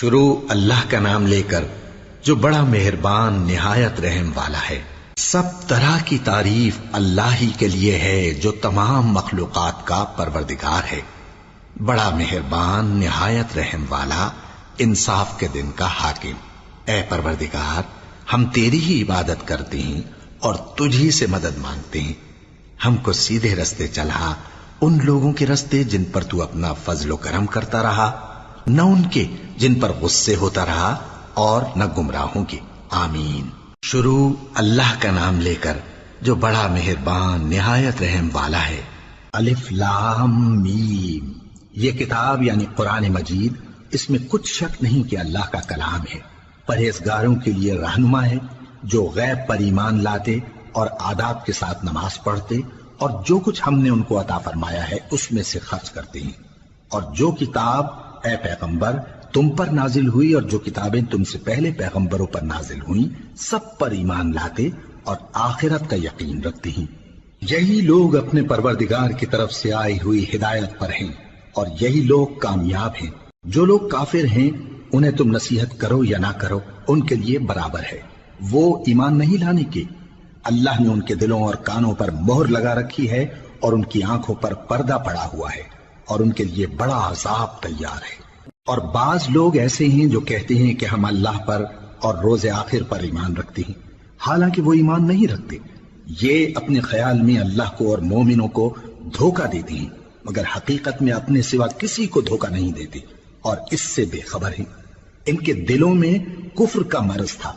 شروع اللہ کا نام لے کر جو بڑا مہربان نہایت رحم والا ہے۔ سب طرح کی تعریف اللہ ہی کے لیے ہے جو تمام مخلوقات کا پروردگار ہے، بڑا مہربان نہایت رحم والا، انصاف کے دن کا حاکم۔ اے پروردگار، ہم تیری ہی عبادت کرتے ہیں اور تجھی سے مدد مانگتے ہیں۔ ہم کو سیدھے رستے چلا، ان لوگوں کے رستے جن پر تو اپنا فضل و کرم کرتا رہا، نہ ان کے جن پر غصے ہوتا رہا، اور نہ گمراہوں کے۔ آمین۔ شروع اللہ کا نام لے کر جو بڑا مہربان نہایت رحم والا ہے۔ الف لام میم۔ یہ کتاب یعنی قرآن مجید، اس میں کچھ شک نہیں کہ اللہ کا کلام ہے، پرہیزگاروں کے لیے رہنما ہے، جو غیب پر ایمان لاتے اور آداب کے ساتھ نماز پڑھتے اور جو کچھ ہم نے ان کو عطا فرمایا ہے اس میں سے خرچ کرتے ہیں، اور جو کتاب اے پیغمبر تم پر نازل ہوئی اور جو کتابیں تم سے پہلے پیغمبروں پر نازل ہوئیں سب پر ایمان لاتے اور آخرت کا یقین رکھتے ہیں۔ یہی لوگ اپنے پروردگار کی طرف سے آئی ہوئی ہدایت پر ہیں اور یہی لوگ کامیاب ہیں۔ جو لوگ کافر ہیں انہیں تم نصیحت کرو یا نہ کرو ان کے لیے برابر ہے، وہ ایمان نہیں لانے کے۔ اللہ نے ان کے دلوں اور کانوں پر مہر لگا رکھی ہے اور ان کی آنکھوں پر پردہ پڑا ہوا ہے اور ان کے لیے بڑا عذاب تیار ہے۔ اور بعض لوگ ایسے ہیں جو کہتے ہیں کہ ہم اللہ پر اور روز آخر پر ایمان رکھتے ہیں، حالانکہ وہ ایمان نہیں رکھتے۔ یہ اپنے خیال میں اللہ کو اور مومنوں کو دھوکہ دیتے ہیں، مگر حقیقت میں اپنے سوا کسی کو دھوکہ نہیں دیتے اور اس سے بے خبر ہیں۔ ان کے دلوں میں کفر کا مرض تھا،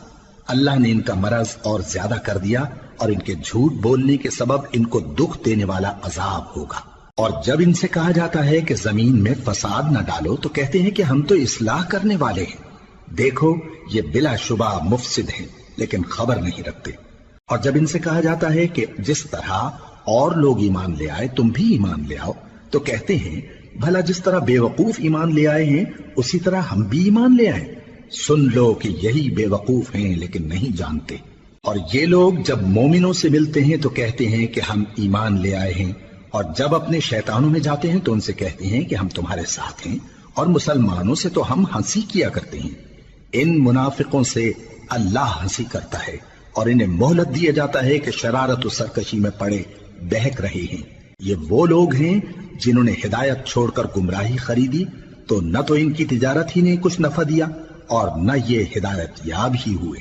اللہ نے ان کا مرض اور زیادہ کر دیا اور ان کے جھوٹ بولنے کے سبب ان کو دکھ دینے والا عذاب ہوگا۔ اور جب ان سے کہا جاتا ہے کہ زمین میں فساد نہ ڈالو تو کہتے ہیں کہ ہم تو اصلاح کرنے والے ہیں۔ دیکھو یہ بلا شبہ مفسد ہیں لیکن خبر نہیں رکھتے۔ اور جب ان سے کہا جاتا ہے کہ جس طرح اور لوگ ایمان لے آئے تم بھی ایمان لے آؤ تو کہتے ہیں بھلا جس طرح بے وقوف ایمان لے آئے ہیں اسی طرح ہم بھی ایمان لے آئیں۔ سن لو کہ یہی بے وقوف ہیں لیکن نہیں جانتے۔ اور یہ لوگ جب مومنوں سے ملتے ہیں تو کہتے ہیں کہ ہم ایمان لے آئے ہیں، اور جب اپنے شیطانوں میں جاتے ہیں تو ان سے کہتے ہیں کہ ہم تمہارے ساتھ ہیں، اور مسلمانوں سے تو ہم ہنسی کیا کرتے ہیں۔ ان منافقوں سے اللہ ہنسی کرتا ہے اور انہیں مہلت دیا جاتا ہے کہ شرارت و سرکشی میں پڑے بہک رہے ہیں۔ یہ وہ لوگ ہیں جنہوں نے ہدایت چھوڑ کر گمراہی خریدی، تو نہ تو ان کی تجارت ہی نے کچھ نفع دیا اور نہ یہ ہدایت یاب ہی ہوئے۔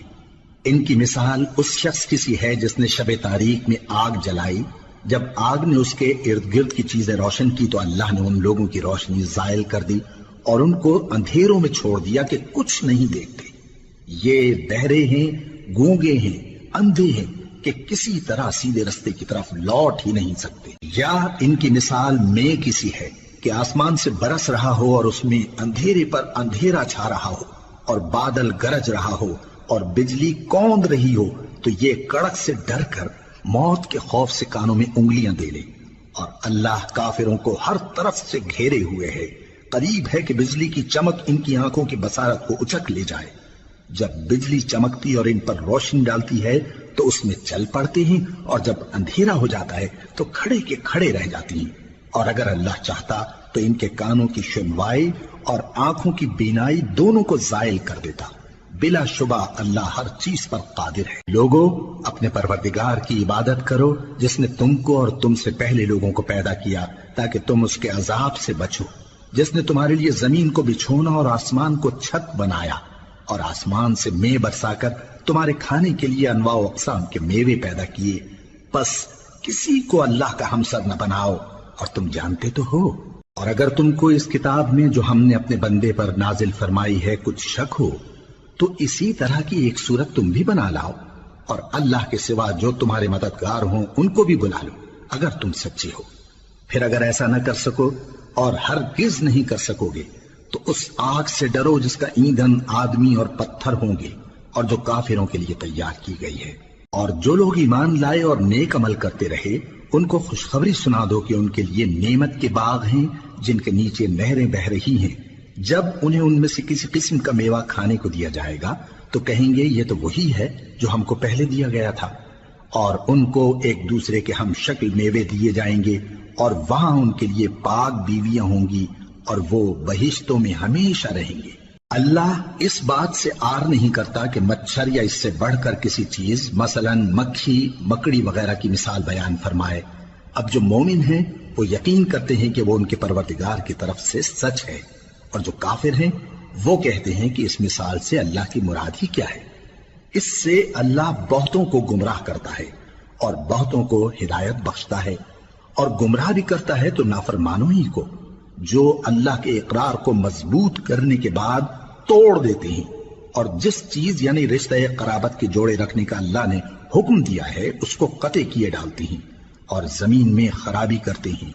ان کی مثال اس شخص کی سی ہے جس نے شب تاریک میں آگ جلائی، جب آگ نے اس کے ارد گرد کی چیزیں روشن کی تو اللہ نے ان لوگوں کی روشنی زائل کر دی اور ان کو اندھیروں میں چھوڑ دیا کہ کچھ نہیں دیکھتے۔ یہ بہرے ہیں، گونگے ہیں، اندھے ہیں کہ کسی طرح سیدھے رستے کی طرف لوٹ ہی نہیں سکتے۔ یا ان کی مثال میں کسی ہے کہ آسمان سے برس رہا ہو اور اس میں اندھیرے پر اندھیرا چھا رہا ہو اور بادل گرج رہا ہو اور بجلی کوند رہی ہو، تو یہ کڑک سے ڈر کر موت کے خوف سے کانوں میں انگلیاں دے لے۔ اور اللہ کافروں کو ہر طرف سے گھیرے ہوئے ہے، قریب ہے کہ بجلی کی چمک ان کی آنکھوں کی بصارت کو اچک لے جائے۔ جب بجلی چمکتی اور ان پر روشنی ڈالتی ہے تو اس میں چل پڑتے ہیں، اور جب اندھیرا ہو جاتا ہے تو کھڑے کے کھڑے رہ جاتی ہیں۔ اور اگر اللہ چاہتا تو ان کے کانوں کی سنوائی اور آنکھوں کی بینائی دونوں کو زائل کر دیتا۔ بلا شبہ اللہ ہر چیز پر قادر ہے۔ لوگو اپنے پروردگار کی عبادت کرو جس نے تم کو اور تم سے پہلے لوگوں کو پیدا کیا تاکہ تم اس کے عذاب سے بچو، جس نے تمہارے لیے زمین کو بچھونا اور آسمان کو چھت بنایا، اور آسمان سے مے برسا کر تمہارے کھانے کے لیے انواع و اقسام کے میوے پیدا کیے۔ پس کسی کو اللہ کا ہمسر نہ بناؤ، اور تم جانتے تو ہو۔ اور اگر تم کو اس کتاب میں جو ہم نے اپنے بندے پر نازل فرمائی ہے کچھ شک ہو تو اسی طرح کی ایک صورت تم بھی بنا لاؤ، اور اللہ کے سوا جو تمہارے مددگار ہوں ان کو بھی بلا لو اگر تم سچے ہو۔ پھر اگر ایسا نہ کر سکو اور ہرگز نہیں کر سکو گے تو اس آگ سے ڈرو جس کا ایندھن آدمی اور پتھر ہوں گے اور جو کافروں کے لیے تیار کی گئی ہے۔ اور جو لوگ ایمان لائے اور نیک عمل کرتے رہے ان کو خوشخبری سنا دو کہ ان کے لیے نعمت کے باغ ہیں جن کے نیچے نہریں بہہ رہی ہیں۔ جب انہیں ان میں سے کسی قسم کا میوہ کھانے کو دیا جائے گا تو کہیں گے یہ تو وہی ہے جو ہم کو پہلے دیا گیا تھا، اور ان کو ایک دوسرے کے ہم شکل میوے دیے جائیں گے، اور وہاں ان کے لیے پاک بیویاں ہوں گی اور وہ بہشتوں میں ہمیشہ رہیں گے۔ اللہ اس بات سے آر نہیں کرتا کہ مچھر یا اس سے بڑھ کر کسی چیز مثلاً مکھی مکڑی وغیرہ کی مثال بیان فرمائے۔ اب جو مومن ہیں وہ یقین کرتے ہیں کہ وہ ان کے پروردگار کی طرف سے سچ ہے، اور جو کافر ہیں وہ کہتے ہیں کہ اس مثال سے اللہ کی مراد ہی کیا ہے۔ اس سے اللہ بہتوں کو گمراہ کرتا ہے اور بہتوں کو ہدایت بخشتا ہے، اور گمراہ بھی کرتا ہے تو نافرمانوں ہی کو، جو اللہ کے اقرار کو مضبوط کرنے کے بعد توڑ دیتے ہیں، اور جس چیز یعنی رشتہ قرابت کے جوڑے رکھنے کا اللہ نے حکم دیا ہے اس کو قطع کیے ڈالتے ہیں اور زمین میں خرابی کرتے ہیں۔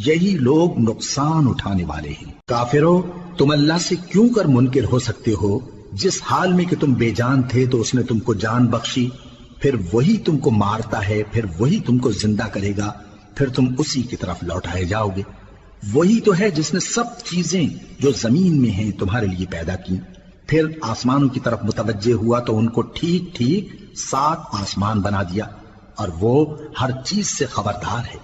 یہی لوگ نقصان اٹھانے والے ہیں۔ کافرو، تم اللہ سے کیوں کر منکر ہو سکتے ہو؟ جس حال میں کہ تم بے جان تھے تو اس نے تم کو جان بخشی، پھر وہی تم کو مارتا ہے، پھر وہی تم کو زندہ کرے گا، پھر تم اسی کی طرف لوٹائے جاؤ گے۔ وہی تو ہے جس نے سب چیزیں جو زمین میں ہیں تمہارے لیے پیدا کی، پھر آسمانوں کی طرف متوجہ ہوا تو ان کو ٹھیک ٹھیک 7 آسمان بنا دیا، اور وہ ہر چیز سے خبردار ہے۔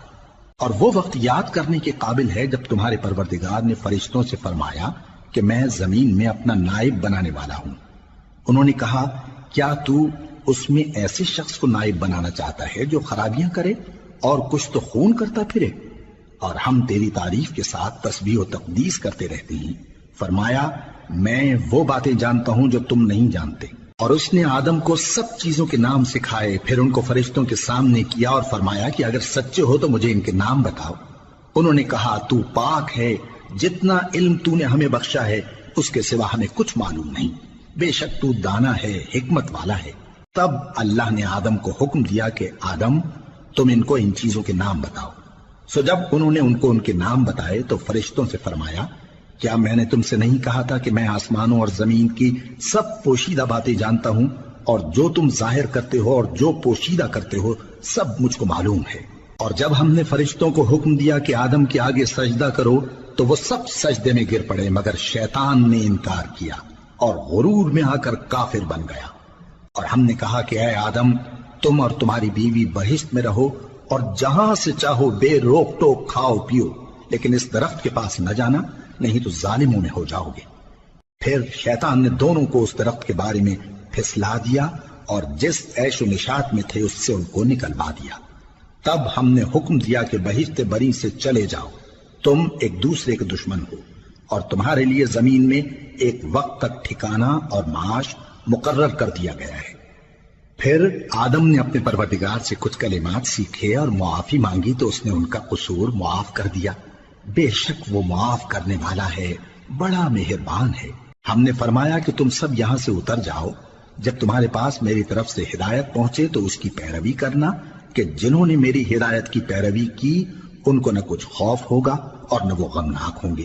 اور وہ وقت یاد کرنے کے قابل ہے جب تمہارے پروردگار نے فرشتوں سے فرمایا کہ میں زمین میں اپنا نائب بنانے والا ہوں۔ انہوں نے کہا، کیا تو اس میں ایسے شخص کو نائب بنانا چاہتا ہے جو خرابیاں کرے اور کچھ تو خون کرتا پھرے؟ اور ہم تیری تعریف کے ساتھ تسبیح و تقدیس کرتے رہتے ہیں۔ فرمایا، میں وہ باتیں جانتا ہوں جو تم نہیں جانتے۔ اور اس نے آدم کو سب چیزوں کے نام سکھائے، پھر ان کو فرشتوں کے سامنے کیا اور فرمایا کہ اگر سچے ہو تو مجھے ان کے نام بتاؤ۔ انہوں نے کہا، تو پاک ہے، جتنا علم تو نے ہمیں بخشا ہے اس کے سوا ہمیں کچھ معلوم نہیں، بے شک تو دانا ہے، حکمت والا ہے۔ تب اللہ نے آدم کو حکم دیا کہ آدم، تم ان کو ان چیزوں کے نام بتاؤ۔ سو جب انہوں نے ان کو ان کے نام بتائے تو فرشتوں سے فرمایا، کیا میں نے تم سے نہیں کہا تھا کہ میں آسمانوں اور زمین کی سب پوشیدہ باتیں جانتا ہوں، اور جو تم ظاہر کرتے ہو اور جو پوشیدہ کرتے ہو سب مجھ کو معلوم ہے۔ اور جب ہم نے فرشتوں کو حکم دیا کہ آدم کے آگے سجدہ کرو تو وہ سب سجدے میں گر پڑے مگر شیطان نے انکار کیا اور غرور میں آ کر کافر بن گیا۔ اور ہم نے کہا کہ اے آدم، تم اور تمہاری بیوی بہشت میں رہو اور جہاں سے چاہو بے روک ٹوک کھاؤ پیو، لیکن اس درخت کے پاس نہ جانا، نہیں تو ظالموں میں ہو جاؤ گے۔ پھر شیطان نے دونوں کو اس درخت کے بارے میں پھسلا دیا اور جس عیش و نشاط میں تھے اس سے ان کو نکلوا دیا۔ تب ہم نے حکم دیا کہ بہشت بری سے چلے جاؤ، تم ایک دوسرے کے دشمن ہو، اور تمہارے لیے زمین میں ایک وقت تک ٹھکانہ اور معاش مقرر کر دیا گیا ہے۔ پھر آدم نے اپنے پروردگار سے کچھ کلمات سیکھے اور معافی مانگی تو اس نے ان کا قصور معاف کر دیا۔ بے شک وہ معاف کرنے والا ہے، بڑا مہربان ہے۔ ہم نے فرمایا کہ تم سب یہاں سے اتر جاؤ، جب تمہارے پاس میری طرف سے ہدایت پہنچے تو اس کی پیروی کرنا، کہ جنہوں نے میری ہدایت کی پیروی کی ان کو نہ کچھ خوف ہوگا اور نہ وہ غمناک ہوں گے،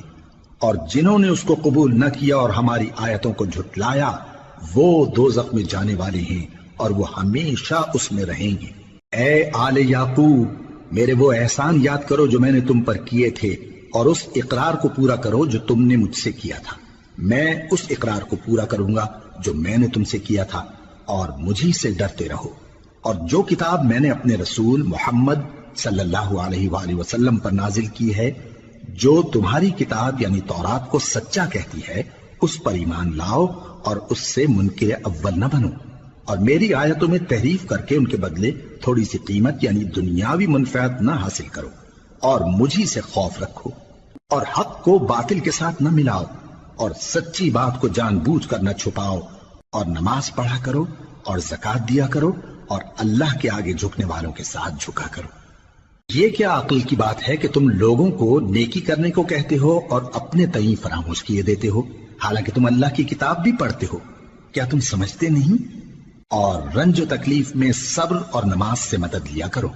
اور جنہوں نے اس کو قبول نہ کیا اور ہماری آیتوں کو جھٹلایا وہ دوزخ میں جانے والے ہیں اور وہ ہمیشہ اس میں رہیں گے۔ اے آل یعقوب، میرے وہ احسان یاد کرو جو میں نے تم پر کیے تھے، اور اس اقرار کو پورا کرو جو تم نے مجھ سے کیا تھا۔ میں اس اقرار کو پورا کروں گا جو میں نے تم سے کیا تھا، اور مجھی سے ڈرتے رہو۔ اور جو کتاب میں نے اپنے رسول محمد صلی اللہ علیہ وآلہ وسلم پر نازل کی ہے، جو تمہاری کتاب یعنی تورات کو سچا کہتی ہے، اس پر ایمان لاؤ اور اس سے منکر اول نہ بنو، اور میری آیتوں میں تحریف کر کے ان کے بدلے تھوڑی سی قیمت یعنی دنیاوی منفعت نہ حاصل کرو، اور مجھی سے خوف رکھو، اور حق کو باطل کے ساتھ نہ ملاؤ، اور سچی بات کو جان بوجھ کر نہ چھپاؤ، اور نماز پڑھا کرو اور زکوٰۃ دیا کرو، اور اللہ کے آگے جھکنے والوں کے ساتھ جھکا کرو۔ یہ کیا عقل کی بات ہے کہ تم لوگوں کو نیکی کرنے کو کہتے ہو اور اپنے تئیں فراموش کیے دیتے ہو، حالانکہ تم اللہ کی کتاب بھی پڑھتے ہو؟ کیا تم سمجھتے نہیں؟ اور رنج و تکلیف میں صبر اور نماز سے مدد لیا کرو،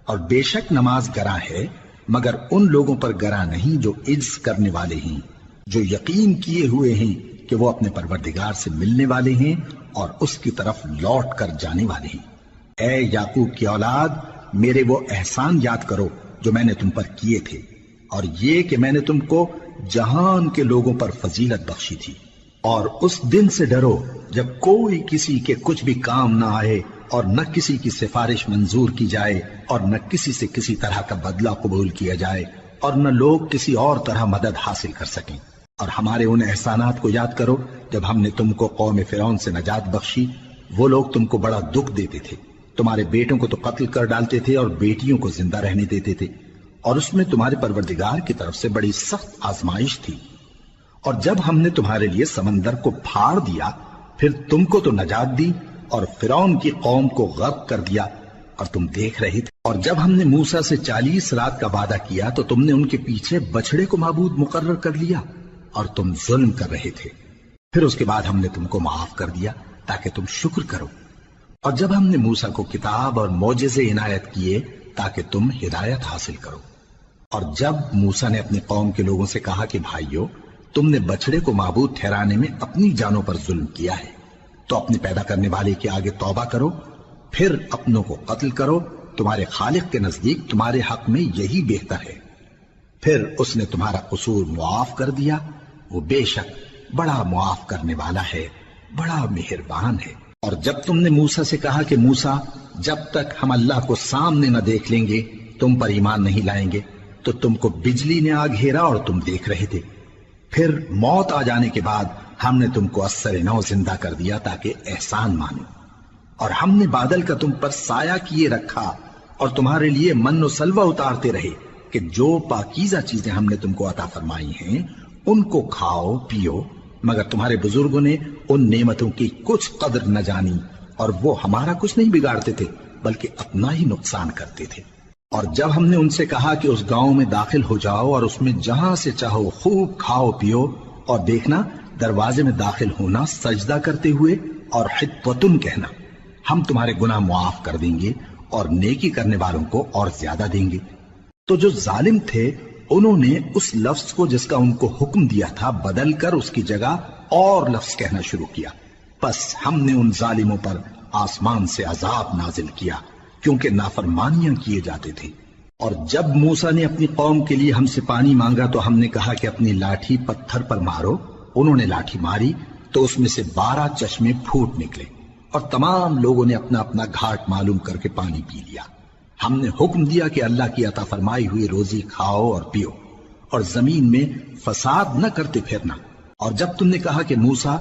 اور بے شک نماز گراں ہے مگر ان لوگوں پر گراں نہیں جو عجز کرنے والے ہیں، جو یقین کیے ہوئے ہیں کہ وہ اپنے پروردگار سے ملنے والے ہیں اور اس کی طرف لوٹ کر جانے والے ہیں۔ اے یعقوب کی اولاد، میرے وہ احسان یاد کرو جو میں نے تم پر کیے تھے، اور یہ کہ میں نے تم کو جہان کے لوگوں پر فضیلت بخشی تھی۔ اور اس دن سے ڈرو جب کوئی کسی کے کچھ بھی کام نہ آئے، اور نہ کسی کی سفارش منظور کی جائے، اور نہ کسی سے کسی طرح کا بدلہ قبول کیا جائے، اور نہ لوگ کسی اور طرح مدد حاصل کر سکیں۔ اور ہمارے ان احسانات کو یاد کرو جب ہم نے تم کو قوم فرعون سے نجات بخشی، وہ لوگ تم کو بڑا دکھ دیتے تھے، تمہارے بیٹوں کو تو قتل کر ڈالتے تھے اور بیٹیوں کو زندہ رہنے دیتے تھے، اور اس میں تمہارے پروردگار کی طرف سے بڑی سخت آزمائش تھی۔ اور جب ہم نے تمہارے لیے سمندر کو پھاڑ دیا، پھر تم کو تو نجات دی اور فرعون کی قوم کو غرق کر دیا، اور تم دیکھ رہے تھے۔ اور جب ہم نے موسیٰ سے 40 رات کا وعدہ کیا تو تم نے ان کے پیچھے بچڑے کو معبود مقرر کر لیا اور تم ظلم کر رہے تھے۔ پھر اس کے بعد ہم نے تم کو معاف کر دیا تاکہ تم شکر کرو۔ اور جب ہم نے موسیٰ کو کتاب اور معجزے عنایت کیے تاکہ تم ہدایت حاصل کرو۔ اور جب موسیٰ نے اپنی قوم کے لوگوں سے کہا کہ بھائیو، تم نے بچڑے کو معبود ٹھہرانے میں اپنی جانوں پر ظلم کیا ہے، تو اپنے پیدا کرنے والے کے آگے توبہ کرو، پھر اپنوں کو قتل کرو، تمہارے خالق کے نزدیک تمہارے حق میں یہی بہتر ہے۔ پھر اس نے تمہارا قصور معاف کر دیا، وہ بے شک بڑا معاف کرنے والا ہے، بڑا مہربان ہے۔ اور جب تم نے موسیٰ سے کہا کہ موسیٰ، جب تک ہم اللہ کو سامنے نہ دیکھ لیں گے تم پر ایمان نہیں لائیں گے، تو تم کو بجلی نے آ گھیرا اور تم دیکھ رہے تھے۔ پھر موت آ جانے کے بعد ہم نے تم کو اثر نو زندہ کر دیا تاکہ احسان مانو۔ اور ہم نے بادل کا تم پر سایہ کیے رکھا اور تمہارے لیے من و سلوہ اتارتے رہے کہ جو پاکیزہ چیزیں ہم نے تم کو عطا فرمائی ہیں ان کو کھاؤ پیو، مگر تمہارے بزرگوں نے ان نعمتوں کی کچھ قدر نہ جانی، اور وہ ہمارا کچھ نہیں بگاڑتے تھے بلکہ اپنا ہی نقصان کرتے تھے۔ اور جب ہم نے ان سے کہا کہ اس گاؤں میں داخل ہو جاؤ اور اس میں جہاں سے چاہو خوب کھاؤ پیو، اور دیکھنا دروازے میں داخل ہونا سجدہ کرتے ہوئے اور حطوتن کہنا، ہم تمہارے گناہ معاف کر دیں گے اور نیکی کرنے والوں کو اور زیادہ دیں گے۔ تو جو ظالم تھے انہوں نے اس لفظ کو جس کا ان کو حکم دیا تھا بدل کر اس کی جگہ اور لفظ کہنا شروع کیا، پس ہم نے ان ظالموں پر آسمان سے عذاب نازل کیا کیونکہ نافرمانیاں کیے جاتے تھے۔ اور جب موسیٰ نے اپنی قوم کے لیے ہم سے پانی مانگا تو ہم نے کہا کہ اپنی لاٹھی پتھر پر مارو، انہوں نے لاٹھی ماری تو اس میں سے 12 چشمے پھوٹ نکلے، اور تمام لوگوں نے اپنا اپنا گھاٹ معلوم کر کے پانی پی لیا۔ ہم نے حکم دیا کہ اللہ کی عطا فرمائی ہوئی روزی کھاؤ اور پیو، اور زمین میں فساد نہ کرتے پھرنا۔ اور جب تم نے کہا کہ موسیٰ،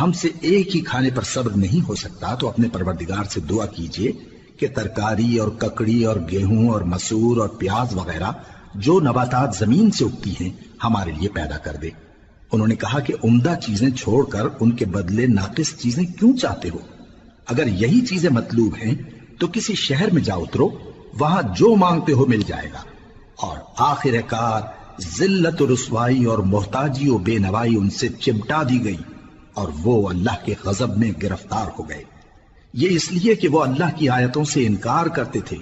ہم سے ایک ہی کھانے پر صبر نہیں ہو سکتا، تو اپنے پروردگار سے دعا کیجئے کہ ترکاری اور ککڑی اور گیہوں اور مسور اور پیاز وغیرہ جو نباتات زمین سے اگتی ہیں ہمارے لیے پیدا کر دے۔ انہوں نے کہا کہ عمدہ چیزیں چھوڑ کر ان کے بدلے ناقص چیزیں کیوں چاہتے ہو؟ اگر یہی چیزیں مطلوب ہیں تو کسی شہر میں جا اترو، وہاں جو مانگتے ہو مل جائے گا۔ اور آخر کار ذلت و رسوائی اور محتاجی و بے نوائی ان سے چمٹا دی گئی، اور وہ اللہ کے غضب میں گرفتار ہو گئے۔ یہ اس لیے کہ وہ اللہ کی آیتوں سے انکار کرتے تھے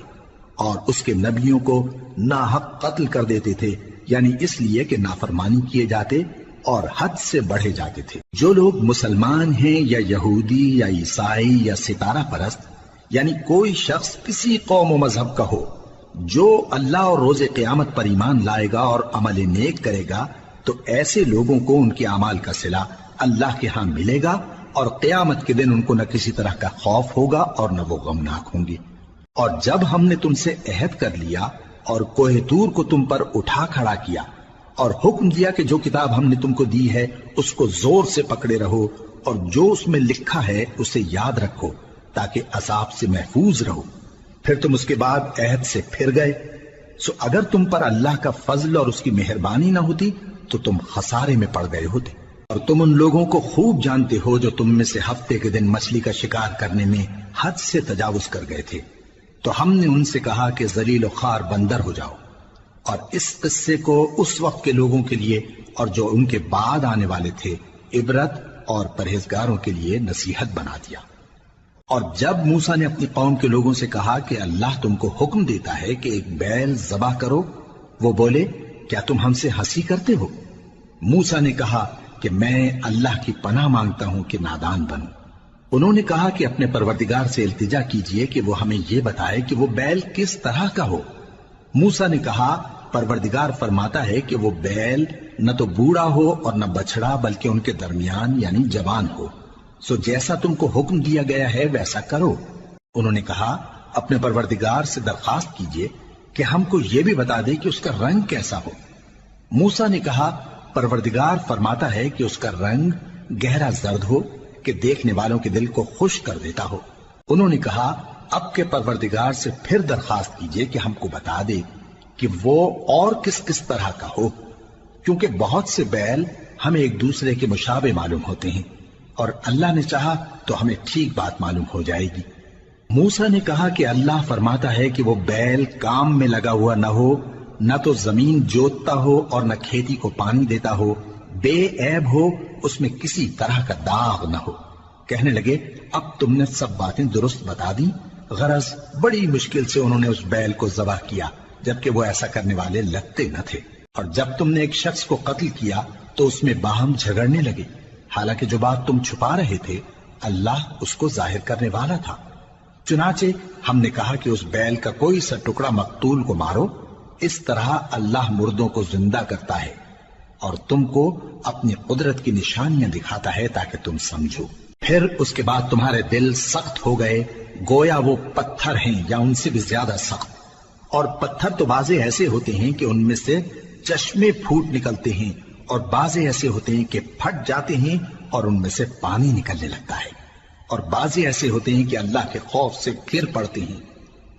اور اس کے نبیوں کو ناحق قتل کر دیتے تھے، یعنی اس لیے کہ نافرمانی کیے جاتے اور حد سے بڑھے جاتے تھے۔ جو لوگ مسلمان ہیں یا یہودی یا عیسائی یا ستارہ پرست، یعنی کوئی شخص کسی قوم و مذہب کا ہو، جو اللہ اور روز قیامت پر ایمان لائے گا اور عمل نیک کرے گا، تو ایسے لوگوں کو ان کے اعمال کا صلہ اللہ کے ہاں ملے گا، اور قیامت کے دن ان کو نہ کسی طرح کا خوف ہوگا اور نہ وہ غمناک ہوں گے۔ اور جب ہم نے تم سے عہد کر لیا اور کوہ طور کو تم پر اٹھا کھڑا کیا اور حکم دیا کہ جو کتاب ہم نے تم کو دی ہے اس کو زور سے پکڑے رہو، اور جو اس میں لکھا ہے اسے یاد رکھو تاکہ عذاب سے محفوظ رہو، پھر تم اس کے بعد عہد سے پھر گئے، سو اگر تم پر اللہ کا فضل اور اس کی مہربانی نہ ہوتی تو تم خسارے میں پڑ گئے ہوتے۔ اور تم ان لوگوں کو خوب جانتے ہو جو تم میں سے ہفتے کے دن مچھلی کا شکار کرنے میں حد سے تجاوز کر گئے تھے، تو ہم نے ان سے کہا کہ ذلیل و خوار بندر ہو جاؤ، اور اس قصے کو اس وقت کے لوگوں کے لیے اور جو ان کے بعد آنے والے تھے عبرت اور پرہیزگاروں کے لیے نصیحت بنا دیا۔ اور جب موسیٰ نے اپنی قوم کے لوگوں سے کہا کہ اللہ تم کو حکم دیتا ہے کہ ایک بیل ذبح کرو، وہ بولے کیا تم ہم سے ہنسی کرتے ہو؟ موسیٰ نے کہا کہ میں اللہ کی پناہ مانگتا ہوں کہ نادان بنوں۔ انہوں نے کہا کہ اپنے پروردگار سے التجا کیجئے کہ وہ ہمیں یہ بتائے کہ وہ بیل کس طرح کا ہو۔ موسیٰ نے کہا پروردگار فرماتا ہے کہ وہ بیل نہ تو بوڑھا ہو اور نہ بچڑا بلکہ ان کے درمیان یعنی جوان ہو، سو جیسا تم کو حکم دیا گیا ہے ویسا کرو۔ انہوں نے کہا اپنے پروردگار سے درخواست کیجئے کہ ہم کو یہ بھی بتا دے کہ اس کا رنگ کیسا ہو۔ موسیٰ نے کہا پروردگار فرماتا ہے کہ اس کا رنگ گہرا زرد ہو کہ دیکھنے والوں کے دل کو خوش کر دیتا ہو۔ انہوں نے کہا اب کے پروردگار سے پھر درخواست کیجئے کہ ہم کو بتا دے کہ وہ اور کس کس طرح کا ہو، کیونکہ بہت سے بیل ہمیں ایک دوسرے کے مشابہ معلوم ہوتے ہیں، اور اللہ نے چاہا تو ہمیں ٹھیک بات معلوم ہو جائے گی۔ موسیٰ نے کہا کہ اللہ فرماتا ہے کہ وہ بیل کام میں لگا ہوا نہ ہو، نہ تو زمین جوتتا ہو اور نہ کھیتی کو پانی دیتا ہو، بے عیب ہو، اس میں کسی طرح کا داغ نہ ہو۔ کہنے لگے اب تم نے سب باتیں درست بتا دی۔ غرض بڑی مشکل سے انہوں نے اس بیل کو ذبح کیا، جبکہ وہ ایسا کرنے والے لگتے نہ تھے۔ اور جب تم نے ایک شخص کو قتل کیا تو اس میں باہم جھگڑنے لگے، حالانکہ جو بات تم چھپا رہے تھے اللہ اس کو ظاہر کرنے والا تھا۔ چنانچہ ہم نے کہا کہ اس بیل کا کوئی سا ٹکڑا مقتول کو مارو، اس طرح اللہ مردوں کو زندہ کرتا ہے اور تم کو اپنی قدرت کی نشانیاں دکھاتا ہے تاکہ تم سمجھو۔ پھر اس کے بعد تمہارے دل سخت ہو گئے گویا وہ پتھر ہیں یا ان سے بھی زیادہ سخت، اور پتھر تو بعضے ایسے ہوتے ہیں کہ ان میں سے چشمے پھوٹ نکلتے ہیں، اور بعضے ایسے ہوتے ہیں کہ پھٹ جاتے ہیں اور ان میں سے پانی نکلنے لگتا ہے، اور بعضے ایسے ہوتے ہیں کہ اللہ کے خوف سے گر پڑتے ہیں،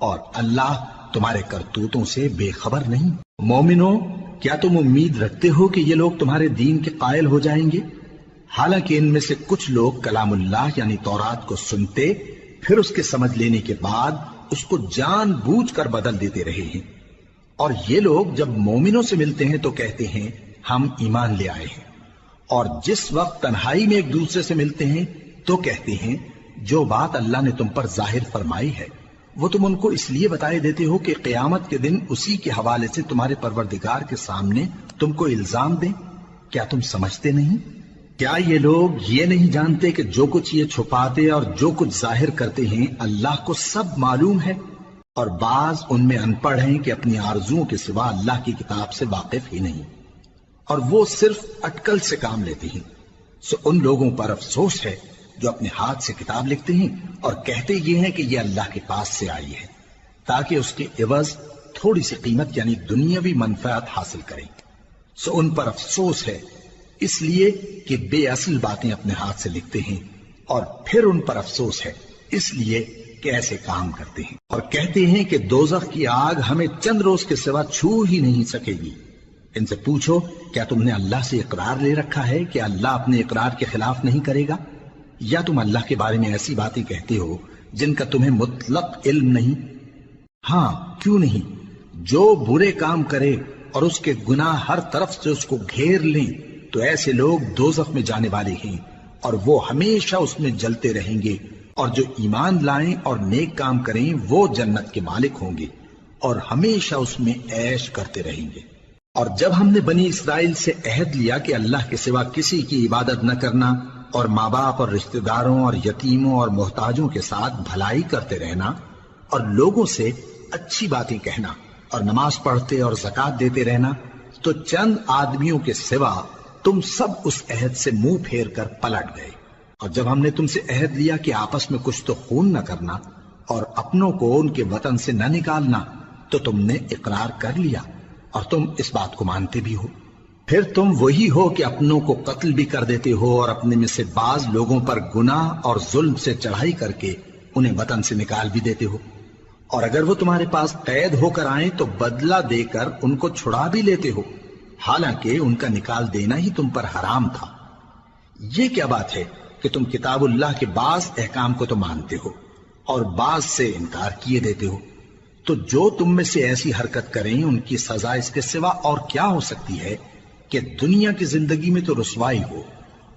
اور اللہ تمہارے کرتوتوں سے بے خبر نہیں۔ مومنو، کیا تم امید رکھتے ہو کہ یہ لوگ تمہارے دین کے قائل ہو جائیں گے؟ حالانکہ ان میں سے کچھ لوگ کلام اللہ یعنی تورات کو سنتے پھر اس کے سمجھ لینے کے بعد اس کو جان بوجھ کر بدل دیتے رہے ہیں، اور یہ لوگ جب مومنوں سے ملتے ہیں تو کہتے ہیں ہم ایمان لے آئے ہیں، اور جس وقت تنہائی میں ایک دوسرے سے ملتے ہیں تو کہتے ہیں جو بات اللہ نے تم پر ظاہر فرمائی ہے وہ تم ان کو اس لیے بتائے دیتے ہو کہ قیامت کے دن اسی کے حوالے سے تمہارے پروردگار کے سامنے تم کو الزام دیں۔ کیا تم سمجھتے نہیں؟ کیا یہ لوگ یہ نہیں جانتے کہ جو کچھ یہ چھپاتے اور جو کچھ ظاہر کرتے ہیں اللہ کو سب معلوم ہے؟ اور بعض ان میں ان پڑھ ہیں کہ اپنی آرزوؤں کے سوا اللہ کی کتاب سے واقف ہی نہیں، اور وہ صرف اٹکل سے کام لیتے ہیں۔ سو ان لوگوں پر افسوس ہے جو اپنے ہاتھ سے کتاب لکھتے ہیں اور کہتے یہ ہیں کہ یہ اللہ کے پاس سے آئی ہے تاکہ اس کے عوض تھوڑی سی قیمت یعنی دنیاوی منفعت حاصل کریں۔ سو ان پر افسوس ہے اس لیے کہ بے اصل باتیں اپنے ہاتھ سے لکھتے ہیں، اور پھر ان پر افسوس ہے اس لیے کہ ایسے کام کرتے ہیں، اور کہتے ہیں کہ دوزخ کی آگ ہمیں چند روز کے سوا چھو ہی نہیں سکے گی۔ ان سے پوچھو کیا تم نے اللہ سے اقرار لے رکھا ہے کہ اللہ اپنے اقرار کے خلاف نہیں کرے گا، یا تم اللہ کے بارے میں ایسی باتیں کہتے ہو جن کا تمہیں مطلق علم نہیں؟ ہاں کیوں نہیں، جو برے کام کرے اور اس کے گناہ ہر طرف سے اس کو گھیر لیں تو ایسے لوگ دوزخ میں جانے والے ہیں اور وہ ہمیشہ اس میں جلتے رہیں گے، اور جو ایمان لائیں اور نیک کام کریں وہ جنت کے مالک ہوں گے اور ہمیشہ اس میں عیش کرتے رہیں گے۔ اور جب ہم نے بنی اسرائیل سے عہد لیا کہ اللہ کے سوا کسی کی عبادت نہ کرنا اور ماں باپ اور رشتہ داروں اور یتیموں اور محتاجوں کے ساتھ بھلائی کرتے رہنا اور لوگوں سے اچھی باتیں کہنا اور نماز پڑھتے اور زکوٰۃ دیتے رہنا، تو چند آدمیوں کے سوا تم سب اس عہد سے منہ پھیر کر پلٹ گئے۔ اور جب ہم نے تم سے عہد لیا کہ آپس میں کچھ تو خون نہ کرنا اور اپنوں کو ان کے وطن سے نہ نکالنا، تو تم نے اقرار کر لیا اور تم اس بات کو مانتے بھی ہو۔ پھر تم وہی ہو کہ اپنوں کو قتل بھی کر دیتے ہو اور اپنے میں سے بعض لوگوں پر گناہ اور ظلم سے چڑھائی کر کے انہیں وطن سے نکال بھی دیتے ہو، اور اگر وہ تمہارے پاس قید ہو کر آئیں تو بدلہ دے کر ان کو چھڑا بھی لیتے ہو، حالانکہ ان کا نکال دینا ہی تم پر حرام تھا۔ یہ کیا بات ہے کہ تم کتاب اللہ کے بعض احکام کو تو مانتے ہو اور بعض سے انکار کیے دیتے ہو؟ تو جو تم میں سے ایسی حرکت کریں ان کی سزا اس کے سوا اور کیا ہو سکتی ہے کہ دنیا کی زندگی میں تو رسوائی ہو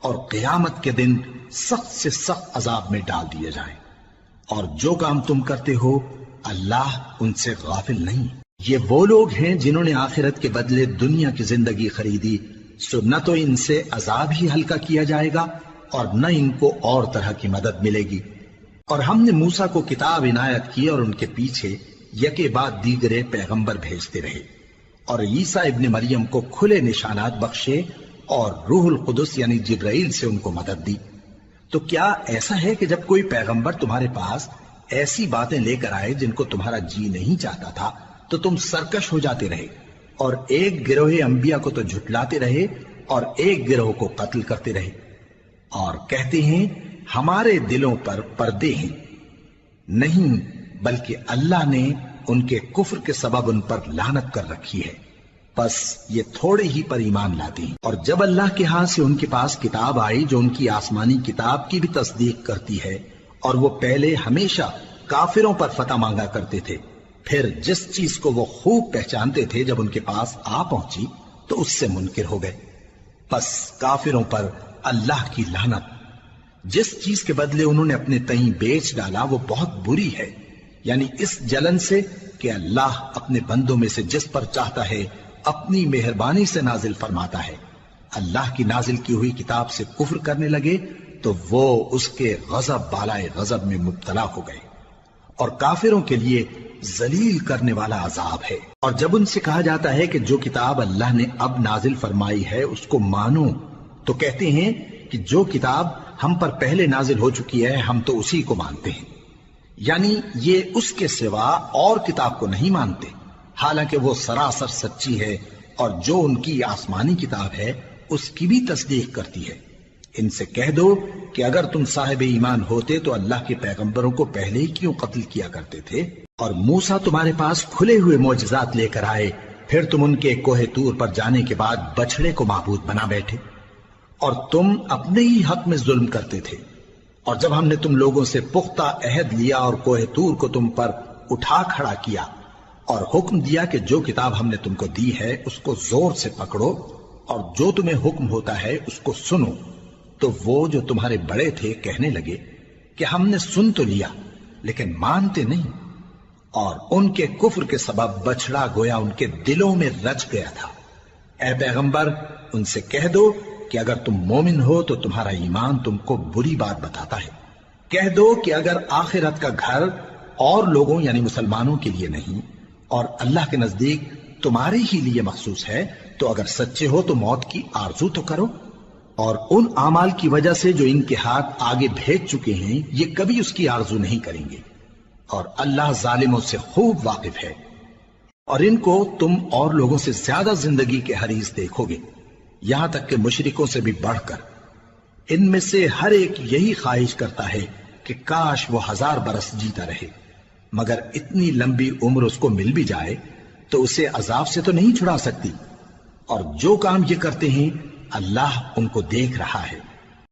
اور قیامت کے دن سخت سے سخت عذاب میں ڈال دیے جائیں۔ اور جو کام تم کرتے ہو اللہ ان سے غافل نہیں۔ یہ وہ لوگ ہیں جنہوں نے آخرت کے بدلے دنیا کی زندگی خریدی، سو نہ تو ان سے عذاب ہی ہلکا کیا جائے گا اور نہ ان کو اور طرح کی مدد ملے گی۔ اور ہم نے موسیٰ کو کتاب عنایت کی اور ان کے پیچھے یکے بعد دیگرے پیغمبر بھیجتے رہے، اور عیسیٰ ابن مریم کو کھلے نشانات بخشے اور روح القدس یعنی جبرائیل سے ان کو مدد دی۔ تو کیا ایسا ہے کہ جب کوئی پیغمبر تمہارے پاس ایسی باتیں لے کر آئے جن کو تمہارا جی نہیں چاہتا تھا تو تم سرکش ہو جاتے رہے، اور ایک گروہ انبیاء کو تو جھٹلاتے رہے اور ایک گروہ کو قتل کرتے رہے؟ اور کہتے ہیں ہمارے دلوں پر پردے ہیں، نہیں بلکہ اللہ نے ان کے کفر کے سبب ان پر لعنت کر رکھی ہے، بس یہ تھوڑے ہی پر ایمان لاتے ہیں۔ اور جب اللہ کے ہاں سے ان کے پاس کتاب آئی جو ان کی آسمانی کتاب کی بھی تصدیق کرتی ہے، اور وہ پہلے ہمیشہ کافروں پر فتح مانگا کرتے تھے، پھر جس چیز کو وہ خوب پہچانتے تھے جب ان کے پاس آ پہنچی تو اس سے منکر ہو گئے، بس کافروں پر اللہ کی لعنت۔ جس چیز کے بدلے انہوں نے اپنے تئیں بیچ ڈالا وہ بہت بری ہے، یعنی اس جلن سے کہ اللہ اپنے بندوں میں سے جس پر چاہتا ہے اپنی مہربانی سے نازل فرماتا ہے۔ اللہ کی نازل کی ہوئی کتاب سے کفر کرنے لگے تو وہ اس کے غضب بالائے غضب میں مبتلا ہو گئے، اور کافروں کے لیے ذلیل کرنے والا عذاب ہے۔ اور جب ان سے کہا جاتا ہے کہ جو کتاب اللہ نے اب نازل فرمائی ہے اس کو مانو، تو کہتے ہیں کہ جو کتاب ہم پر پہلے نازل ہو چکی ہے ہم تو اسی کو مانتے ہیں، یعنی یہ اس کے سوا اور کتاب کو نہیں مانتے، حالانکہ وہ سراسر سچی ہے، اور جو ان کی آسمانی کتاب ہے اس کی بھی تصدیق کرتی ہے۔ ان سے کہہ دو کہ اگر تم صاحب ایمان ہوتے تو اللہ کے پیغمبروں کو پہلے ہی کیوں قتل کیا کرتے تھے؟ اور موسیٰ تمہارے پاس کھلے ہوئے معجزات لے کر آئے، پھر تم ان کے کوہ طور پر جانے کے بعد بچڑے کو معبود بنا بیٹھے، اور تم اپنے ہی حق میں ظلم کرتے تھے۔ اور جب ہم نے تم لوگوں سے پختہ عہد لیا اور کوہ طور کو تم پر اٹھا کھڑا کیا اور حکم دیا کہ جو کتاب ہم نے تم کو دی ہے اس کو زور سے پکڑو اور جو تمہیں حکم ہوتا ہے اس کو سنو، تو وہ جو تمہارے بڑے تھے کہنے لگے کہ ہم نے سن تو لیا لیکن مانتے نہیں، اور ان کے کفر کے سبب بچڑا گویا ان کے دلوں میں رچ گیا تھا۔ اے پیغمبر ان سے کہہ دو کہ اگر تم مومن ہو تو تمہارا ایمان تم کو بری بات بتاتا ہے۔ کہہ دو کہ اگر آخرت کا گھر اور لوگوں یعنی مسلمانوں کے لیے نہیں اور اللہ کے نزدیک تمہارے ہی لیے مخصوص ہے تو اگر سچے ہو تو موت کی آرزو تو کرو، اور ان اعمال کی وجہ سے جو ان کے ہاتھ آگے بھیج چکے ہیں یہ کبھی اس کی آرزو نہیں کریں گے، اور اللہ ظالموں سے خوب واقف ہے۔ اور ان کو تم اور لوگوں سے زیادہ زندگی کے حریص دیکھو گے، یہاں تک کہ مشرکوں سے بھی بڑھ کر۔ ان میں سے ہر ایک یہی خواہش کرتا ہے کہ کاش وہ 1000 برس جیتا رہے، مگر اتنی لمبی عمر اس کو مل بھی جائے تو اسے عذاب سے تو نہیں چھڑا سکتی، اور جو کام یہ کرتے ہیں اللہ ان کو دیکھ رہا ہے۔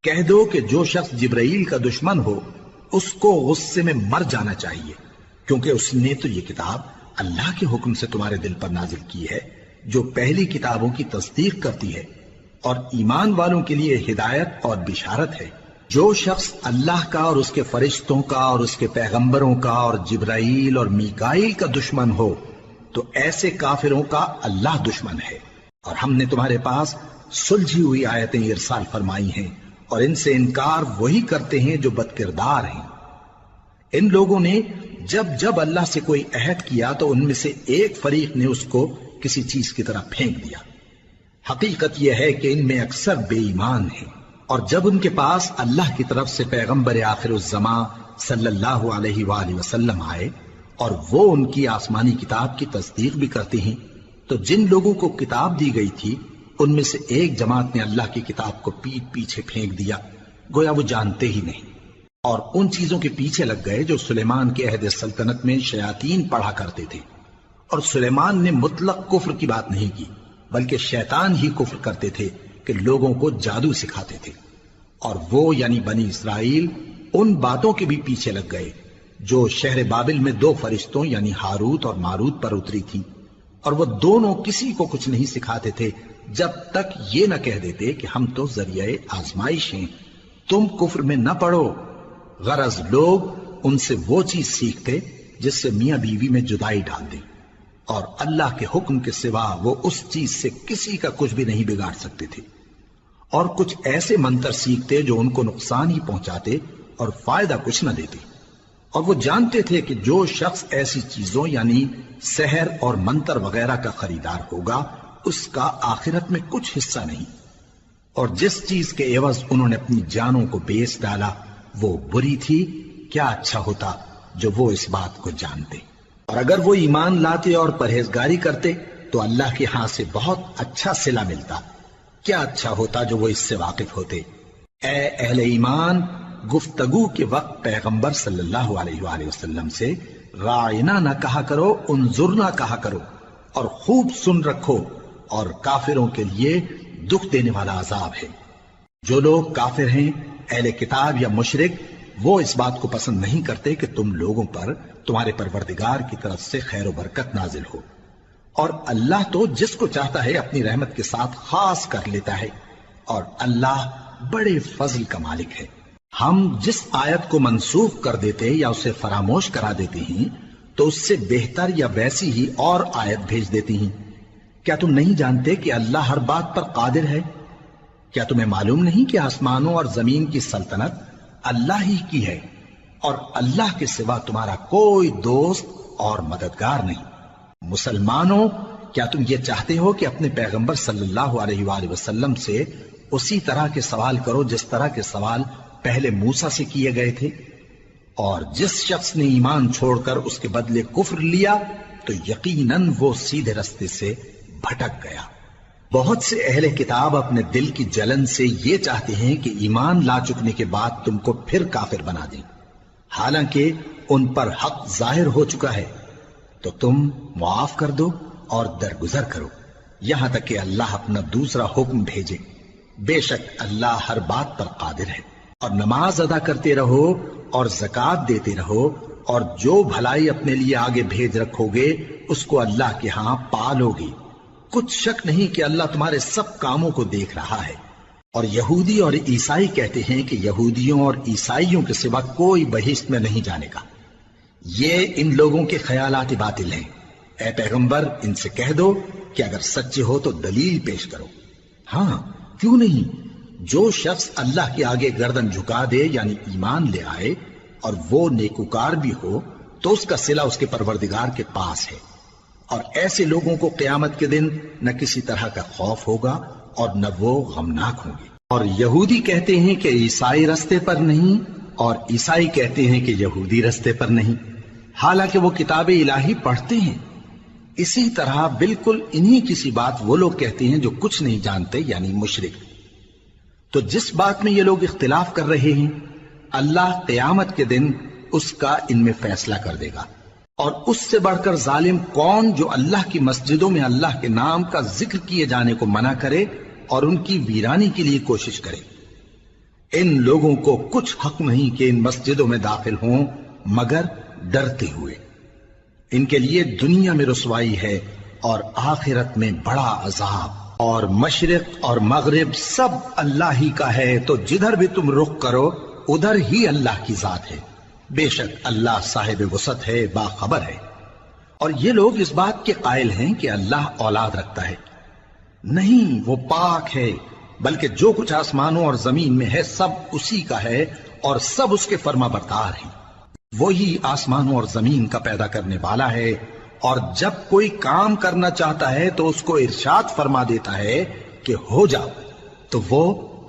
کہہ دو کہ جو شخص جبرائیل کا دشمن ہو اس کو غصے میں مر جانا چاہیے، کیونکہ اس نے تو یہ کتاب اللہ کے حکم سے تمہارے دل پر نازل کی ہے جو پہلی کتابوں کی تصدیق کرتی ہے، اور ایمان والوں کے لیے ہدایت اور بشارت ہے۔ جو شخص اللہ کا اور اس کے فرشتوں کا اور اس کے پیغمبروں کا اور جبرائیل اور میکائیل کا دشمن ہو تو ایسے کافروں کا اللہ دشمن ہے۔ اور ہم نے تمہارے پاس سلجھی ہوئی آیتیں ارسال فرمائی ہیں، اور ان سے انکار وہی کرتے ہیں جو بد کردار ہیں۔ ان لوگوں نے جب جب اللہ سے کوئی عہد کیا تو ان میں سے ایک فریق نے اس کو کسی چیز کی طرح پھینک دیا۔ حقیقت یہ ہے کہ ان میں اکثر بے ایمان ہیں، اور جب ان کے پاس اللہ کی طرف سے پیغمبر آخر الزماں صلی اللہ علیہ وآلہ وسلم آئے اور وہ ان کی آسمانی کتاب کی تصدیق بھی کرتے ہیں، تو جن لوگوں کو کتاب دی گئی تھی ان میں سے ایک جماعت نے اللہ کی کتاب کو پیٹ پیچھے پھینک دیا، گویا وہ جانتے ہی نہیں، اور ان چیزوں کے پیچھے لگ گئے جو سلیمان کے عہد سلطنت میں شیاطین پڑھا کرتے تھے۔ اور سلیمان نے مطلق کفر کی بات نہیں کی، بلکہ شیطان ہی کفر کرتے تھے کہ لوگوں کو جادو سکھاتے تھے، اور وہ یعنی بنی اسرائیل ان باتوں کے بھی پیچھے لگ گئے جو شہر بابل میں 2 فرشتوں یعنی ہاروت اور ماروت پر اتری تھی، اور وہ دونوں کسی کو کچھ نہیں سکھاتے تھے جب تک یہ نہ کہہ دیتے کہ ہم تو ذریعہ آزمائش ہیں، تم کفر میں نہ پڑو۔ غرض لوگ ان سے وہ چیز سیکھتے جس سے میاں بیوی میں جدائی ڈال دیں، اور اللہ کے حکم کے سوا وہ اس چیز سے کسی کا کچھ بھی نہیں بگاڑ سکتے تھے، اور کچھ ایسے منتر سیکھتے جو ان کو نقصان ہی پہنچاتے اور فائدہ کچھ نہ دیتے، اور وہ جانتے تھے کہ جو شخص ایسی چیزوں یعنی سحر اور منتر وغیرہ کا خریدار ہوگا اس کا آخرت میں کچھ حصہ نہیں، اور جس چیز کے عوض انہوں نے اپنی جانوں کو بیچ ڈالا وہ بری تھی، کیا اچھا ہوتا جو وہ اس بات کو جانتے۔ اور اگر وہ ایمان لاتے اور پرہیزگاری کرتے تو اللہ کے ہاں سے بہت اچھا صلہ ملتا، کیا اچھا ہوتا جو وہ اس سے واقف ہوتے۔ اے اہل ایمان، گفتگو کے وقت پیغمبر صلی اللہ علیہ وآلہ وسلم سے رائنا نہ کہا کرو، انظرنا کہا کرو، اور خوب سن رکھو، اور کافروں کے لیے دکھ دینے والا عذاب ہے۔ جو لوگ کافر ہیں، اہل کتاب یا مشرک، وہ اس بات کو پسند نہیں کرتے کہ تم لوگوں پر تمہارے پروردگار کی طرف سے خیر و برکت نازل ہو، اور اللہ تو جس کو چاہتا ہے اپنی رحمت کے ساتھ خاص کر لیتا ہے، اور اللہ بڑے فضل کا مالک ہے۔ ہم جس آیت کو منسوخ کر دیتے یا اسے فراموش کرا دیتے ہیں تو اس سے بہتر یا ویسی ہی اور آیت بھیج دیتی ہیں۔ کیا تم نہیں جانتے کہ اللہ ہر بات پر قادر ہے؟ کیا تمہیں معلوم نہیں کہ آسمانوں اور زمین کی سلطنت اللہ ہی کی ہے، اور اللہ کے سوا تمہارا کوئی دوست اور مددگار نہیں؟ مسلمانوں، کیا تم یہ چاہتے ہو کہ اپنے پیغمبر صلی اللہ علیہ وآلہ وسلم سے اسی طرح کے سوال کرو جس طرح کے سوال پہلے موسیٰ سے کیے گئے تھے؟ اور جس شخص نے ایمان چھوڑ کر اس کے بدلے کفر لیا تو یقیناً وہ سیدھے رستے سے بھٹک گیا۔ بہت سے اہل کتاب اپنے دل کی جلن سے یہ چاہتے ہیں کہ ایمان لا چکنے کے بعد تم کو پھر کافر بنا دیں، حالانکہ ان پر حق ظاہر ہو چکا ہے۔ تو تم معاف کر دو اور درگزر کرو یہاں تک کہ اللہ اپنا دوسرا حکم بھیجے۔ بے شک اللہ ہر بات پر قادر ہے۔ اور نماز ادا کرتے رہو اور زکوٰۃ دیتے رہو، اور جو بھلائی اپنے لیے آگے بھیج رکھو گے اس کو اللہ کے ہاں پالو گے۔ کچھ شک نہیں کہ اللہ تمہارے سب کاموں کو دیکھ رہا ہے۔ اور یہودی اور عیسائی کہتے ہیں کہ یہودیوں اور عیسائیوں کے سوا کوئی بہشت میں نہیں جانے گا۔ یہ ان لوگوں کے خیالات باطل ہیں۔ اے پیغمبر، ان سے کہہ دو کہ اگر سچے ہو تو دلیل پیش کرو۔ ہاں، کیوں نہیں؟ جو شخص اللہ کے آگے گردن جھکا دے یعنی ایمان لے آئے اور وہ نیکوکار بھی ہو تو اس کا صلہ اس کے پروردگار کے پاس ہے، اور ایسے لوگوں کو قیامت کے دن نہ کسی طرح کا خوف ہوگا اور نہ وہ غمناک ہوں گے۔ اور یہودی کہتے ہیں کہ عیسائی رستے پر نہیں، اور عیسائی کہتے ہیں کہ یہودی رستے پر نہیں، حالانکہ وہ کتاب الہی پڑھتے ہیں۔ اسی طرح بالکل انہی کسی بات وہ لوگ کہتے ہیں جو کچھ نہیں جانتے یعنی مشرک۔ تو جس بات میں یہ لوگ اختلاف کر رہے ہیں اللہ قیامت کے دن اس کا ان میں فیصلہ کر دے گا۔ اور اس سے بڑھ کر ظالم کون جو اللہ کی مسجدوں میں اللہ کے نام کا ذکر کیے جانے کو منع کرے اور ان کی ویرانی کے لیے کوشش کرے۔ ان لوگوں کو کچھ حق نہیں کہ ان مسجدوں میں داخل ہوں مگر ڈرتے ہوئے۔ ان کے لیے دنیا میں رسوائی ہے اور آخرت میں بڑا عذاب۔ اور مشرق اور مغرب سب اللہ ہی کا ہے، تو جدھر بھی تم رخ کرو ادھر ہی اللہ کی ذات ہے۔ بے شک اللہ صاحب وسعت ہے، باخبر ہے۔ اور یہ لوگ اس بات کے قائل ہیں کہ اللہ اولاد رکھتا ہے۔ نہیں، وہ پاک ہے، بلکہ جو کچھ آسمانوں اور زمین میں ہے سب اسی کا ہے، اور سب اس کے فرما بردار ہیں۔ وہی آسمانوں اور زمین کا پیدا کرنے والا ہے، اور جب کوئی کام کرنا چاہتا ہے تو اس کو ارشاد فرما دیتا ہے کہ ہو جا، تو وہ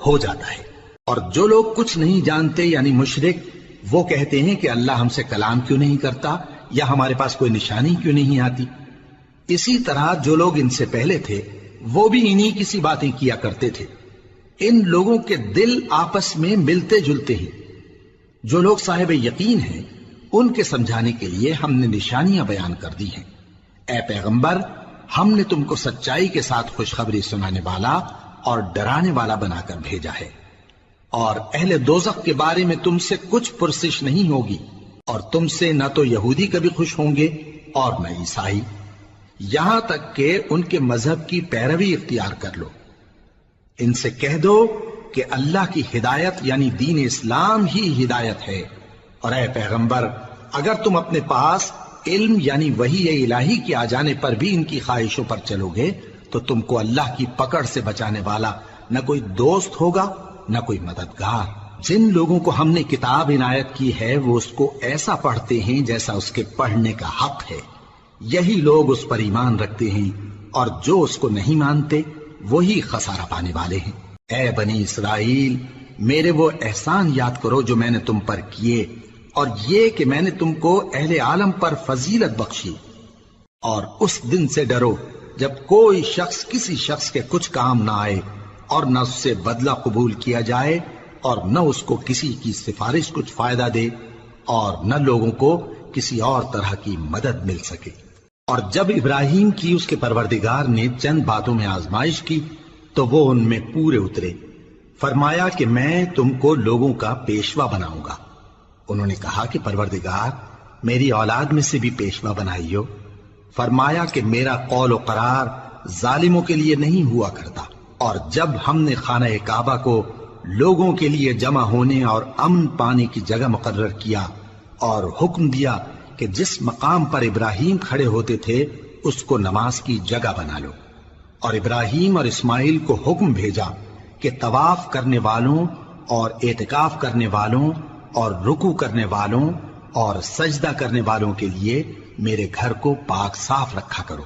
ہو جاتا ہے۔ اور جو لوگ کچھ نہیں جانتے یعنی مشرک، وہ کہتے ہیں کہ اللہ ہم سے کلام کیوں نہیں کرتا، یا ہمارے پاس کوئی نشانی کیوں نہیں آتی۔ اسی طرح جو لوگ ان سے پہلے تھے وہ بھی انہی کسی باتیں کیا کرتے تھے۔ ان لوگوں کے دل آپس میں ملتے جلتے ہیں۔ جو لوگ صاحب یقین ہیں ان کے سمجھانے کے لیے ہم نے نشانیاں بیان کر دی ہیں۔ اے پیغمبر، ہم نے تم کو سچائی کے ساتھ خوشخبری سنانے والا اور ڈرانے والا بنا کر بھیجا ہے، اور اہل دوزخ کے بارے میں تم سے کچھ پرسش نہیں ہوگی، اور تم سے نہ تو یہودی کبھی خوش ہوں گے اور نہ عیسائی، یہاں تک کہ ان کے مذہب کی پیروی اختیار کر لو۔ ان سے کہہ دو کہ اللہ کی ہدایت یعنی دین اسلام ہی ہدایت ہے، اور اے پیغمبر اگر تم اپنے پاس علم یعنی وحی الہی کے آ جانے پر بھی ان کی خواہشوں پر چلو گے تو تم کو اللہ کی پکڑ سے بچانے والا نہ کوئی دوست ہوگا نہ کوئی مددگار۔ جن لوگوں کو ہم نے کتاب عنایت کی ہے وہ اس کو ایسا پڑھتے ہیں جیسا اس کے پڑھنے کا حق ہے، یہی لوگ اس پر ایمان رکھتے ہیں، اور جو اس کو نہیں مانتے وہی خسارہ پانے والے ہیں۔ اے بنی اسرائیل، میرے وہ احسان یاد کرو جو میں نے تم پر کیے، اور یہ کہ میں نے تم کو اہل عالم پر فضیلت بخشی۔ اور اس دن سے ڈرو جب کوئی شخص کسی شخص کے کچھ کام نہ آئے اور نہ اس سے بدلہ قبول کیا جائے، اور نہ اس کو کسی کی سفارش کچھ فائدہ دے اور نہ لوگوں کو کسی اور طرح کی مدد مل سکے۔ اور جب ابراہیم کی اس کے پروردگار نے چند باتوں میں آزمائش کی تو وہ ان میں پورے اترے۔ فرمایا کہ میں تم کو لوگوں کا پیشوا بناؤں گا۔ انہوں نے کہا کہ پروردگار میری اولاد میں سے بھی پیشوا بنائیو۔ فرمایا کہ میرا قول و قرار ظالموں کے لیے نہیں ہوا کرتا۔ اور جب ہم نے خانہ کعبہ کو لوگوں کے لیے جمع ہونے اور امن پانے کی جگہ مقرر کیا اور حکم دیا کہ جس مقام پر ابراہیم کھڑے ہوتے تھے اس کو نماز کی جگہ بنا لو، اور ابراہیم اور اسماعیل کو حکم بھیجا کہ طواف کرنے والوں اور اعتکاف کرنے والوں اور رکوع کرنے والوں اور سجدہ کرنے والوں کے لیے میرے گھر کو پاک صاف رکھا کرو۔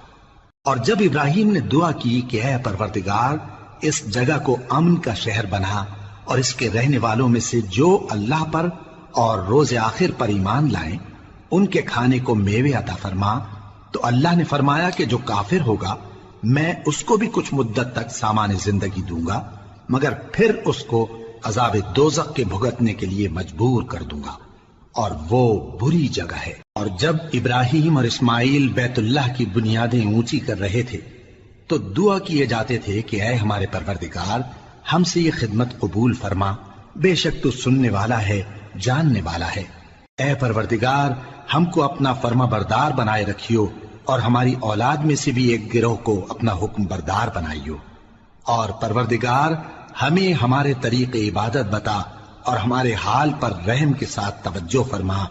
اور جب ابراہیم نے دعا کی کہ اے پروردگار اس جگہ کو امن کا شہر بنا اور اس کے رہنے والوں میں سے جو اللہ پر اور روز آخر پر ایمان لائیں ان کے کھانے کو میوے عطا فرما، تو اللہ نے فرمایا کہ جو کافر ہوگا میں اس کو بھی کچھ مدت تک سامان زندگی دوں گا، مگر پھر اس کو عذاب دوزخ کے بھگتنے کے لیے مجبور کر دوں گا، اور وہ بری جگہ ہے۔ اور جب ابراہیم اور اسماعیل بیت اللہ کی بنیادیں اونچی کر رہے تھے تو دعا کیے جاتے تھے کہ اے ہمارے پروردگار ہم سے یہ خدمت قبول فرما، بے شک تو سننے والا ہے، جاننے والا ہے۔ اے پروردگار ہم کو اپنا فرما بردار بنائے رکھیو، اور ہماری اولاد میں سے بھی ایک گروہ کو اپنا حکم بردار بنائیو، اور پروردگار ہمیں ہمارے طریق عبادت بتا اور ہمارے حال پر رحم کے ساتھ توجہ فرما،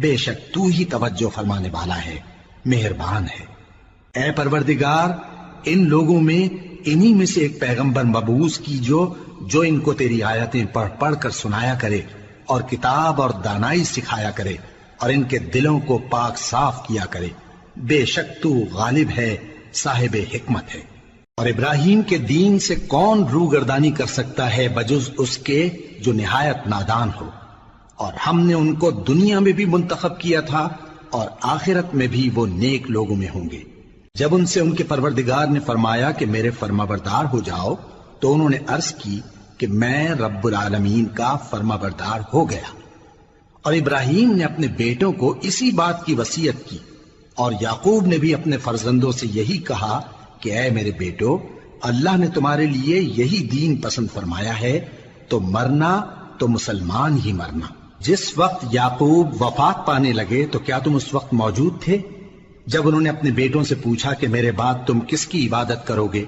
بے شک تو ہی توجہ فرمانے والا ہے، مہربان ہے۔ اے پروردگار ان لوگوں میں انہی میں سے ایک پیغمبر مبعوث کیجو جو ان کو تیری آیتیں پڑھ پڑھ کر سنایا کرے اور کتاب اور دانائی سکھایا کرے اور ان کے دلوں کو پاک صاف کیا کرے، بے شک تو غالب ہے، صاحب حکمت ہے۔ اور ابراہیم کے دین سے کون روگردانی کر سکتا ہے بجز اس کے جو نہایت نادان ہو، اور ہم نے ان کو دنیا میں بھی منتخب کیا تھا اور آخرت میں بھی وہ نیک لوگوں میں ہوں گے۔ جب ان سے ان کے پروردگار نے فرمایا کہ میرے فرما بردار ہو جاؤ تو انہوں نے عرض کی کہ میں رب العالمین کا فرما بردار ہو گیا۔ اور ابراہیم نے اپنے بیٹوں کو اسی بات کی وصیت کی، اور یعقوب نے بھی اپنے فرزندوں سے یہی کہا کہ اے میرے بیٹو اللہ نے تمہارے لیے یہی دین پسند فرمایا ہے، تو مرنا تو مسلمان ہی مرنا۔ جس وقت یعقوب وفات پانے لگے تو کیا تم اس وقت موجود تھے جب انہوں نے اپنے بیٹوں سے پوچھا کہ میرے بعد تم کس کی عبادت کرو گے؟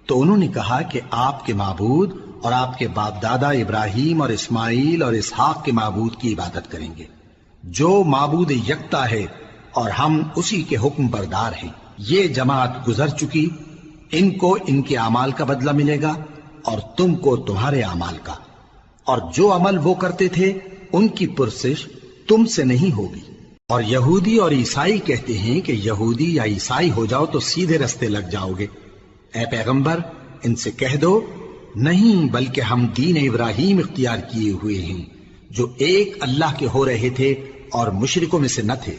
تو انہوں نے کہا کہ آپ کے معبود اور آپ کے باپ دادا ابراہیم اور اسماعیل اور اسحاق کے معبود کی عبادت کریں گے، جو معبود یکتا ہے اور ہم اسی کے حکم بردار ہیں۔ یہ جماعت گزر چکی، ان کو ان کے اعمال کا بدلہ ملے گا اور تم کو تمہارے اعمال کا، اور جو عمل وہ کرتے تھے ان کی پرسش تم سے نہیں ہوگی۔ اور یہودی اور عیسائی کہتے ہیں کہ یہودی یا عیسائی ہو جاؤ تو سیدھے رستے لگ جاؤ گے۔ اے پیغمبر ان سے کہہ دو نہیں، بلکہ ہم دین ابراہیم اختیار کیے ہوئے ہیں جو ایک اللہ کے ہو رہے تھے اور مشرکوں میں سے نہ تھے۔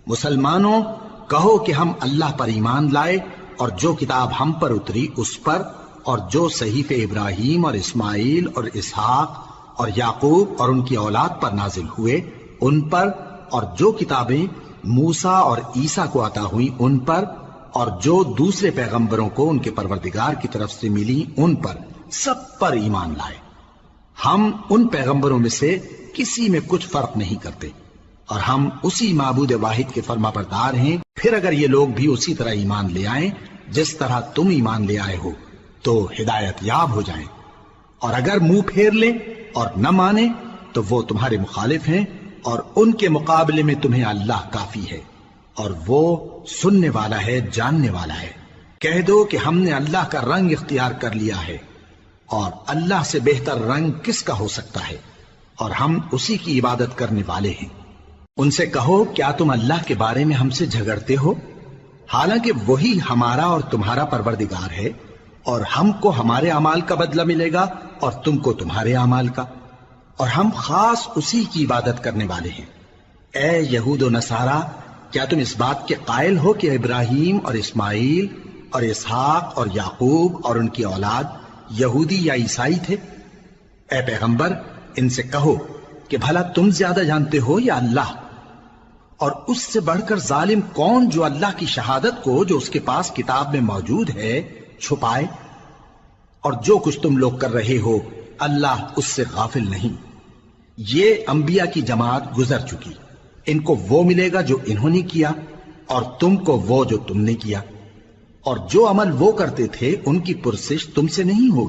مسلمانوں کہو کہ ہم اللہ پر ایمان لائے اور جو کتاب ہم پر اتری اس پر، اور جو صحیفے ابراہیم اور اسماعیل اور اسحاق اور یعقوب اور ان کی اولاد پر نازل ہوئے ان پر، اور جو کتابیں موسیٰ اور عیسیٰ کو عطا ہوئیں ان پر، اور جو دوسرے پیغمبروں کو ان کے پروردگار کی طرف سے ملی ان پر، سب پر ایمان لائے۔ ہم ان پیغمبروں میں سے کسی میں کچھ فرق نہیں کرتے، اور ہم اسی معبود واحد کے فرما بردار ہیں۔ پھر اگر یہ لوگ بھی اسی طرح ایمان لے آئیں جس طرح تم ایمان لے آئے ہو تو ہدایت یاب ہو جائیں، اور اگر منہ پھیر لیں اور نہ مانیں تو وہ تمہارے مخالف ہیں، اور ان کے مقابلے میں تمہیں اللہ کافی ہے، اور وہ سننے والا ہے، جاننے والا ہے۔ کہہ دو کہ ہم نے اللہ کا رنگ اختیار کر لیا ہے، اور اللہ سے بہتر رنگ کس کا ہو سکتا ہے، اور ہم اسی کی عبادت کرنے والے ہیں۔ ان سے کہو کیا تم اللہ کے بارے میں ہم سے جھگڑتے ہو، حالانکہ وہی ہمارا اور تمہارا پروردگار ہے، اور ہم کو ہمارے اعمال کا بدلہ ملے گا اور تم کو تمہارے اعمال کا، اور ہم خاص اسی کی عبادت کرنے والے ہیں۔ اے یہود و نصارا کیا تم اس بات کے قائل ہو کہ ابراہیم اور اسماعیل اور اسحاق اور یعقوب اور ان کی اولاد یہودی یا عیسائی تھے؟ اے پیغمبر ان سے کہو کہ بھلا تم زیادہ جانتے ہو یا اللہ؟ اور اس سے بڑھ کر ظالم کون جو اللہ کی شہادت کو جو اس کے پاس کتاب میں موجود ہے چھپائے؟ اور جو کچھ تم لوگ کر رہے ہو اللہ اس سے غافل نہیں۔ یہ انبیاء کی جماعت گزر چکی، ان کو وہ ملے گا جو انہوں نے کیا اور تم کو وہ جو تم نے کیا، اور جو عمل وہ کرتے تھے ان کی پرسش تم سے نہیں ہوگی۔